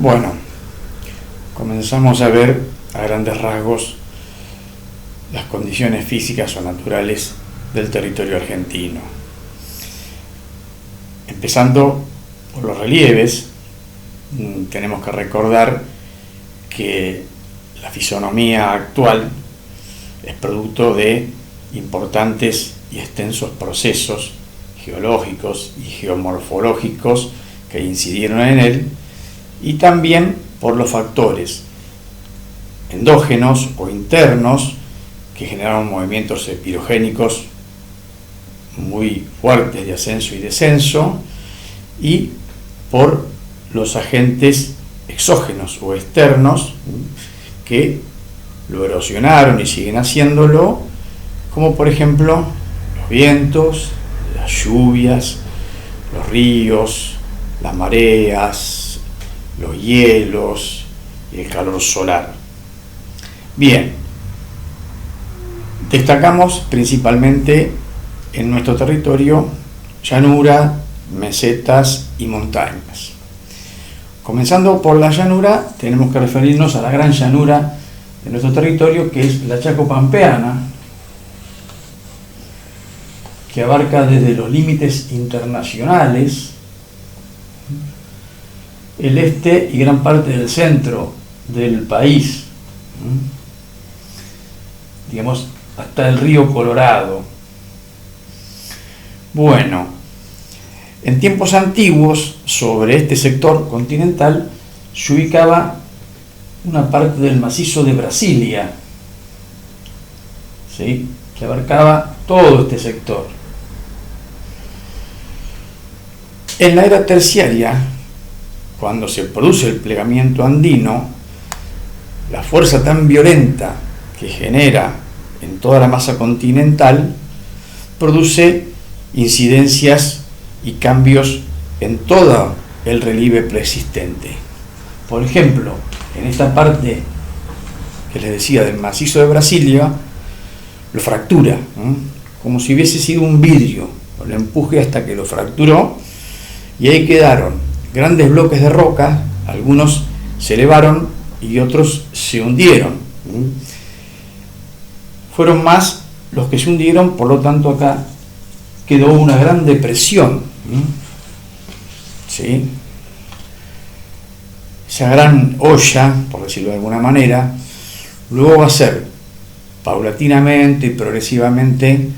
Bueno, comenzamos a ver a grandes rasgos las condiciones físicas o naturales del territorio argentino. Empezando por los relieves, tenemos que recordar que la fisonomía actual es producto de importantes y extensos procesos geológicos y geomorfológicos que incidieron en él, y también por los factores endógenos o internos que generaron movimientos epirogénicos muy fuertes de ascenso y descenso, y por los agentes exógenos o externos que lo erosionaron y siguen haciéndolo, como por ejemplo los vientos, las lluvias, los ríos, las mareas, los hielos y el calor solar. Bien, destacamos principalmente en nuestro territorio llanura, mesetas y montañas. Comenzando por la llanura, tenemos que referirnos a la gran llanura de nuestro territorio, que es la Chaco Pampeana, que abarca desde los límites internacionales el este y gran parte del centro del país, digamos hasta el río Colorado. Bueno, en tiempos antiguos, sobre este sector continental se ubicaba una parte del macizo de Brasilia, ¿sí?, que abarcaba todo este sector. En la era terciaria, cuando se produce el plegamiento andino, la fuerza tan violenta que genera en toda la masa continental produce incidencias y cambios en todo el relieve preexistente. Por ejemplo, en esta parte que les decía del macizo de Brasilia, lo fractura, como si hubiese sido un vidrio, lo empuje hasta que lo fracturó, y ahí quedaron grandes bloques de roca, algunos se elevaron y otros se hundieron. Fueron más los que se hundieron, por lo tanto acá quedó una gran depresión, ¿sí? Esa gran olla, por decirlo de alguna manera, luego va a ser paulatinamente y progresivamente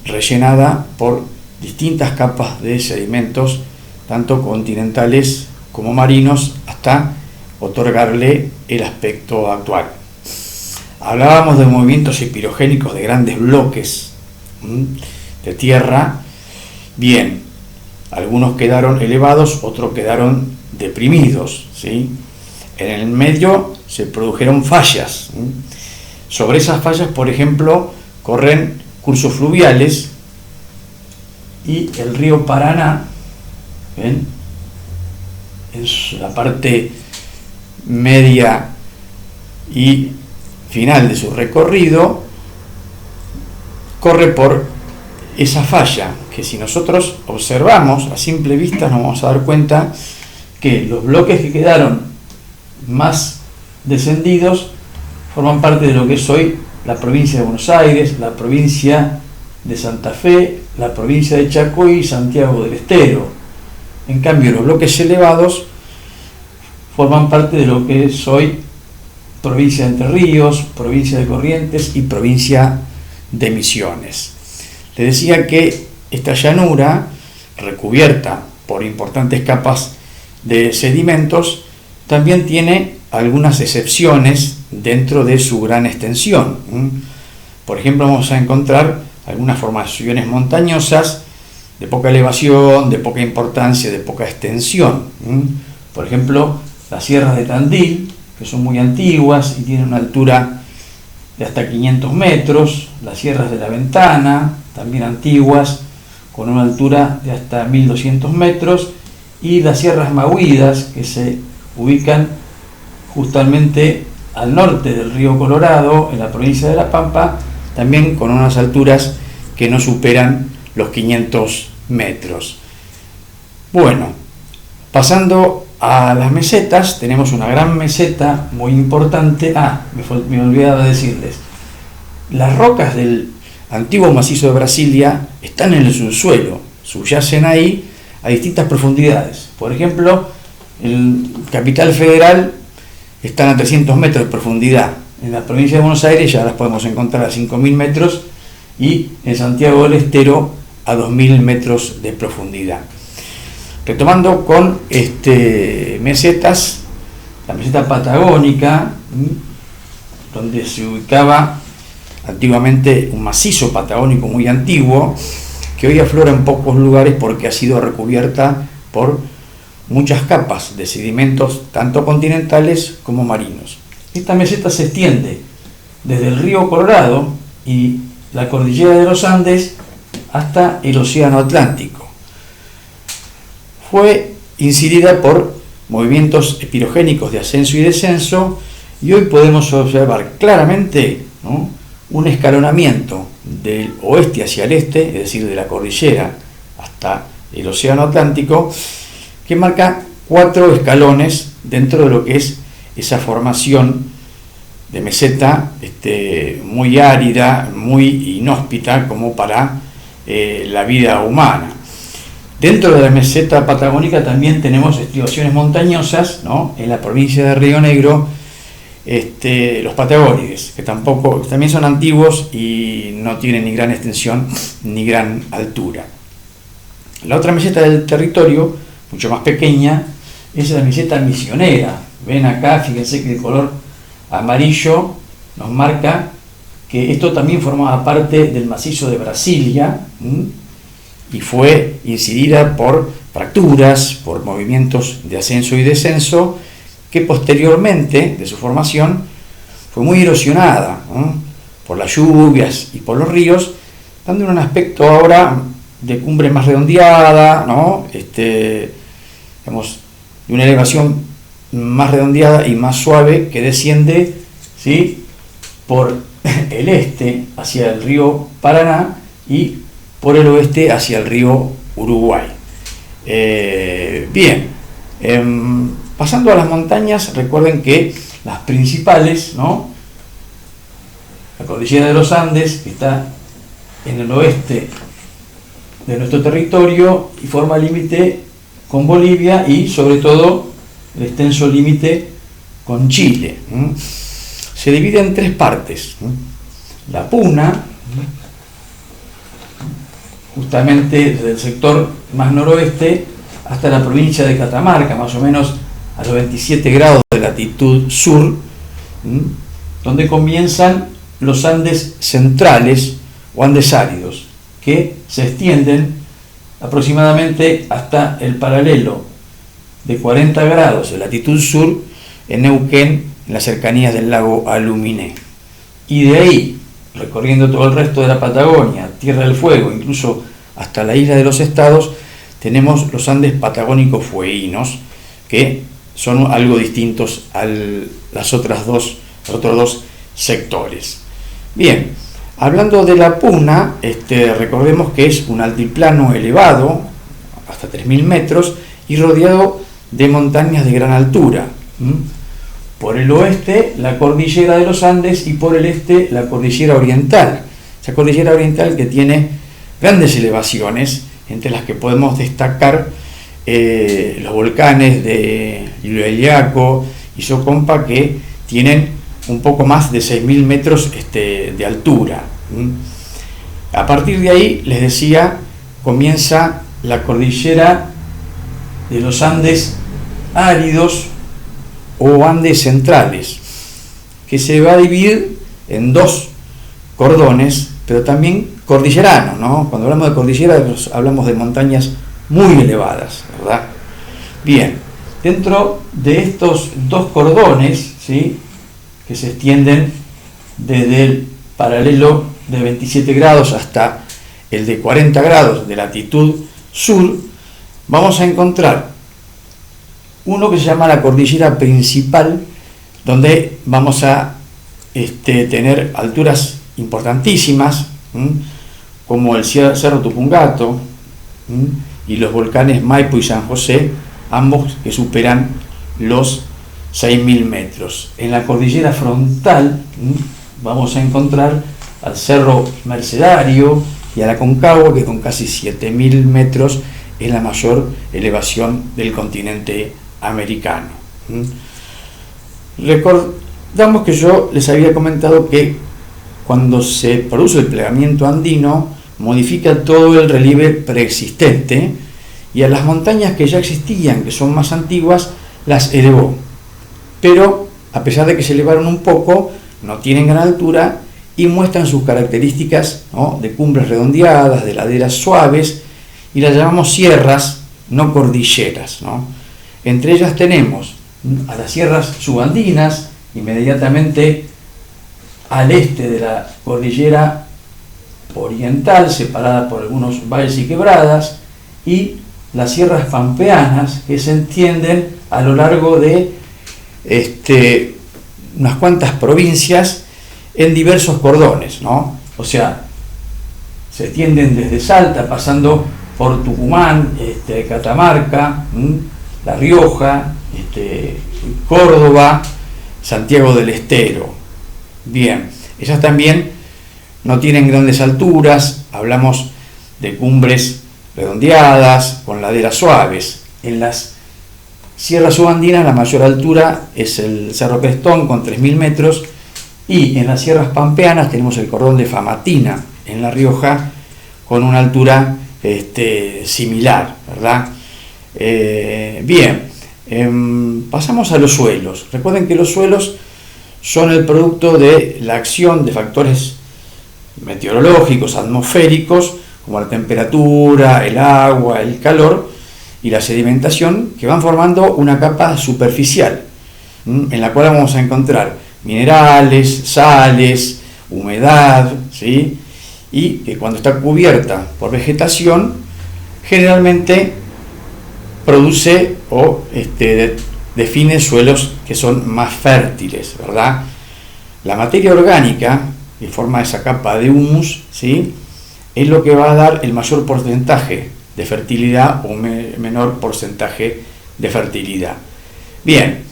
rellenada por distintas capas de sedimentos, tanto continentales como marinos, hasta otorgarle el aspecto actual. Hablábamos de movimientos epirogénicos de grandes bloques de tierra. Bien, algunos quedaron elevados, otros quedaron deprimidos, ¿sí? En el medio se produjeron fallas. Sobre esas fallas, por ejemplo, corren cursos fluviales, y el río Paraná, ¿ven?, en la parte media y final de su recorrido, corre por esa falla, que si nosotros observamos a simple vista nos vamos a dar cuenta que los bloques que quedaron más descendidos forman parte de lo que es hoy la provincia de Buenos Aires, la provincia de Santa Fe, la provincia de Chaco y Santiago del Estero. En cambio, los bloques elevados forman parte de lo que es hoy provincia de Entre Ríos, provincia de Corrientes y provincia de Misiones. Les decía que esta llanura, recubierta por importantes capas de sedimentos, también tiene algunas excepciones dentro de su gran extensión. Por ejemplo, vamos a encontrar algunas formaciones montañosas de poca elevación, de poca importancia, de poca extensión. Por ejemplo, las sierras de Tandil, que son muy antiguas y tienen una altura de hasta 500 metros, las sierras de La Ventana, también antiguas, con una altura de hasta 1200 metros, y las sierras Mahuidas, que se ubican justamente al norte del río Colorado, en la provincia de La Pampa, también con unas alturas que no superan los 500 metros. Bueno, pasando a las mesetas tenemos una gran meseta muy importante. Me olvidaba decirles, las rocas del antiguo macizo de Brasilia están en el subsuelo, subyacen ahí a distintas profundidades. Por ejemplo, en Capital Federal están a 300 metros de profundidad. En la provincia de Buenos Aires ya las podemos encontrar a 5.000 metros y en Santiago del Estero a 2.000 metros de profundidad. Retomando con mesetas, la meseta patagónica, donde se ubicaba antiguamente un macizo patagónico muy antiguo, que hoy aflora en pocos lugares porque ha sido recubierta por muchas capas de sedimentos, tanto continentales como marinos. Esta meseta se extiende desde el río Colorado y la cordillera de los Andes hasta el océano Atlántico. Fue incidida por movimientos espirogénicos de ascenso y descenso, y hoy podemos observar claramente, ¿no?, un escalonamiento del oeste hacia el este, es decir, de la cordillera hasta el océano Atlántico, que marca 4 escalones dentro de lo que es esa formación de meseta muy árida, muy inhóspita como para la vida humana. Dentro de la meseta patagónica también tenemos estribaciones montañosas, ¿no?, en la provincia de Río Negro, los patagónides, que también son antiguos y no tienen ni gran extensión ni gran altura. La otra meseta del territorio, mucho más pequeña, es la meseta misionera. Ven acá, fíjense que el color amarillo nos marca que esto también formaba parte del macizo de Brasilia, y fue incidida por fracturas, por movimientos de ascenso y descenso, que posteriormente de su formación fue muy erosionada, ¿no?, por las lluvias y por los ríos, dando un aspecto ahora de cumbre más redondeada, ¿no?, digamos, de una elevación más redondeada y más suave, que desciende, ¿sí?, por el este hacia el río Paraná y por el oeste hacia el río Uruguay. Pasando a las montañas, recuerden que las principales, ¿no?, la cordillera de los Andes, que está en el oeste de nuestro territorio y forma límite con Bolivia, y sobre todo el extenso límite con Chile. Se divide en 3 partes. La Puna, justamente desde el sector más noroeste hasta la provincia de Catamarca, más o menos a los 27 grados de latitud sur, donde comienzan los Andes centrales o Andes áridos, que se extienden aproximadamente hasta el paralelo de 40 grados de latitud sur en Neuquén, en las cercanías del lago Aluminé. Y de ahí, recorriendo todo el resto de la Patagonia, Tierra del Fuego, incluso hasta la isla de los Estados, tenemos los Andes patagónicos fueguinos, que son algo distintos a los otros dos sectores. Bien, hablando de la Puna, recordemos que es un altiplano elevado, hasta 3.000 metros, y rodeado de montañas de gran altura. Por el oeste, la cordillera de los Andes, y por el este, la cordillera oriental. Esa cordillera oriental que tiene grandes elevaciones, entre las que podemos destacar los volcanes de Llullaillaco y Socompa, que tienen un poco más de 6.000 metros de altura. A partir de ahí, les decía, comienza la cordillera de los Andes áridos o Andes centrales, que se va a dividir en 2 cordones, pero también cordilleranos, ¿no? Cuando hablamos de cordillera hablamos de montañas muy elevadas, ¿verdad? Bien, dentro de estos 2 cordones, ¿sí?, que se extienden desde el paralelo de 27 grados hasta el de 40 grados de latitud sur, vamos a encontrar uno que se llama la cordillera principal, donde vamos a tener alturas importantísimas, como el Cerro Tupungato y los volcanes Maipo y San José, ambos que superan los 6.000 metros. En la cordillera frontal vamos a encontrar al Cerro Mercedario y al Aconcagua, que con casi 7.000 metros es la mayor elevación del continente americano. Recordamos que yo les había comentado que cuando se produce el plegamiento andino, modifica todo el relieve preexistente y a las montañas que ya existían, que son más antiguas, las elevó. Pero, a pesar de que se elevaron un poco, no tienen gran altura y muestran sus características, ¿no?, de cumbres redondeadas, de laderas suaves, y las llamamos sierras, no cordilleras, ¿no? Entre ellas tenemos a las sierras subandinas, inmediatamente al este de la cordillera oriental, separada por algunos valles y quebradas, y las sierras pampeanas, que se extienden a lo largo de unas cuantas provincias en diversos cordones, ¿no? O sea, se extienden desde Salta, pasando por Tucumán, Catamarca, La Rioja, Córdoba, Santiago del Estero. Bien, esas también no tienen grandes alturas, hablamos de cumbres redondeadas, con laderas suaves. En las sierras subandinas la mayor altura es el Cerro Crestón con 3.000 metros, y en las sierras pampeanas tenemos el cordón de Famatina en La Rioja con una altura similar, ¿verdad? Bien, pasamos a los suelos. Recuerden que los suelos son el producto de la acción de factores meteorológicos, atmosféricos, como la temperatura, el agua, el calor y la sedimentación, que van formando una capa superficial, en la cual vamos a encontrar minerales, sales, humedad, ¿sí?, y que cuando está cubierta por vegetación, generalmente produce o define suelos que son más fértiles, ¿verdad? La materia orgánica, que forma esa capa de humus, ¿sí?, es lo que va a dar el mayor porcentaje de fertilidad o menor porcentaje de fertilidad. Bien,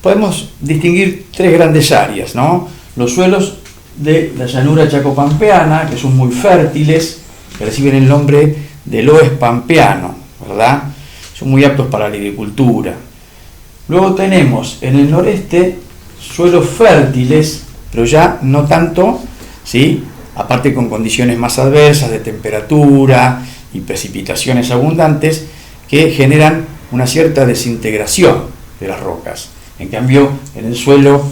podemos distinguir tres grandes áreas, ¿no? Los suelos de la llanura chacopampeana, que son muy fértiles, que reciben el nombre de loess pampeano, ¿verdad? Son muy aptos para la agricultura. Luego tenemos en el noreste suelos fértiles, pero ya no tanto, ¿sí?, aparte con condiciones más adversas de temperatura y precipitaciones abundantes que generan una cierta desintegración de las rocas. En cambio, en el suelo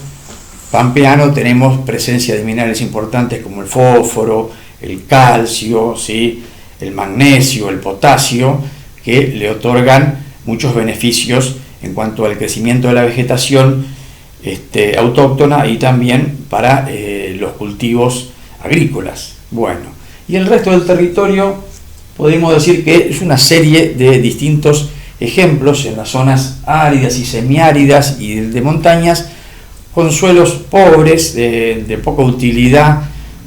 pampeano tenemos presencia de minerales importantes como el fósforo, el calcio, ¿sí?, el magnesio, el potasio, que le otorgan muchos beneficios en cuanto al crecimiento de la vegetación autóctona y también para los cultivos agrícolas. Bueno, y el resto del territorio podemos decir que es una serie de distintos ejemplos en las zonas áridas y semiáridas y de montañas, con suelos pobres, de poca utilidad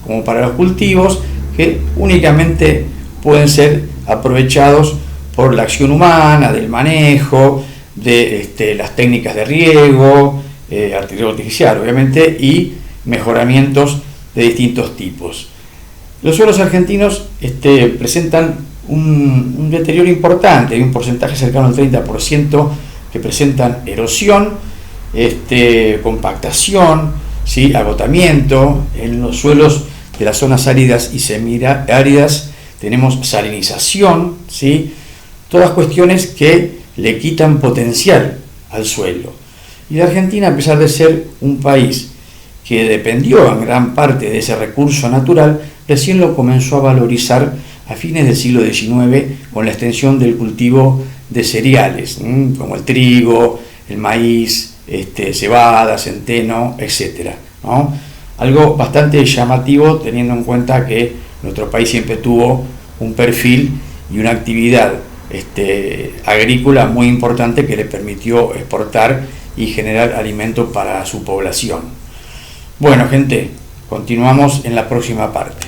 como para los cultivos, que únicamente pueden ser aprovechados por la acción humana, del manejo, de las técnicas de riego, riego artificial obviamente, y mejoramientos de distintos tipos. Los suelos argentinos presentan un deterioro importante, hay un porcentaje cercano al 30% que presentan erosión, compactación, ¿sí?, agotamiento. En los suelos de las zonas áridas y semiáridas tenemos salinización, ¿sí?, todas cuestiones que le quitan potencial al suelo. Y la Argentina, a pesar de ser un país que dependió en gran parte de ese recurso natural, recién lo comenzó a valorizar a fines del siglo XIX con la extensión del cultivo de cereales, como el trigo, el maíz, cebada, centeno, etc., ¿no? Algo bastante llamativo teniendo en cuenta que nuestro país siempre tuvo un perfil y una actividad agrícola muy importante que le permitió exportar y generar alimento para su población. Bueno, gente, continuamos en la próxima parte.